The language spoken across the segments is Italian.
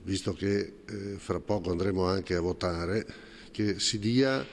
visto che fra poco andremo anche a votare, che si dia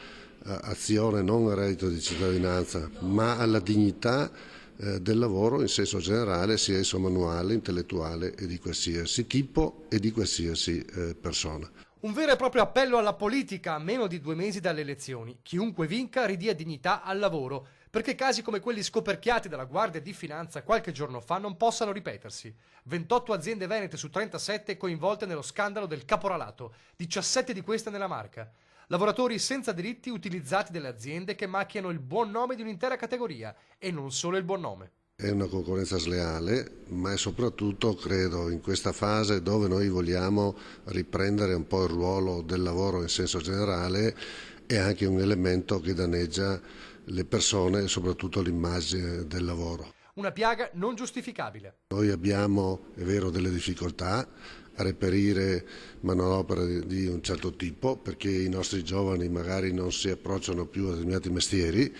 azione non al reddito di cittadinanza, ma alla dignità del lavoro in senso generale, sia esso manuale, intellettuale e di qualsiasi tipo e di qualsiasi persona. Un vero e proprio appello alla politica a meno di 2 mesi dalle elezioni. Chiunque vinca ridia dignità al lavoro, perché casi come quelli scoperchiati dalla Guardia di Finanza qualche giorno fa non possano ripetersi. 28 aziende venete su 37 coinvolte nello scandalo del caporalato, 17 di queste nella Marca. Lavoratori senza diritti utilizzati dalle aziende che macchiano il buon nome di un'intera categoria, e non solo il buon nome. È una concorrenza sleale, ma è soprattutto, credo, in questa fase dove noi vogliamo riprendere un po' il ruolo del lavoro in senso generale, è anche un elemento che danneggia le persone e soprattutto l'immagine del lavoro. Una piaga non giustificabile. Noi abbiamo, è vero, delle difficoltà a reperire manodopera di un certo tipo, perché i nostri giovani magari non si approcciano più a determinati mestieri,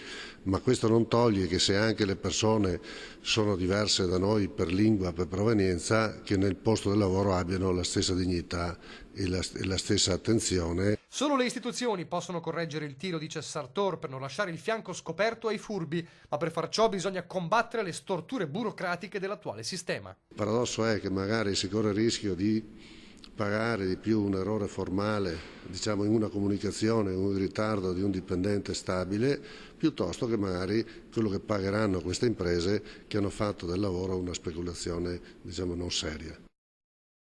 ma questo non toglie che se anche le persone sono diverse da noi per lingua, per provenienza, che nel posto del lavoro abbiano la stessa dignità e la stessa attenzione. Solo le istituzioni possono correggere il tiro, dice Sartor, per non lasciare il fianco scoperto ai furbi, ma per far ciò bisogna combattere le storture burocratiche dell'attuale sistema. Il paradosso è che magari si corre il rischio di pagare di più un errore formale, diciamo in una comunicazione, un ritardo di un dipendente stabile, piuttosto che magari quello che pagheranno queste imprese che hanno fatto del lavoro una speculazione, diciamo, non seria.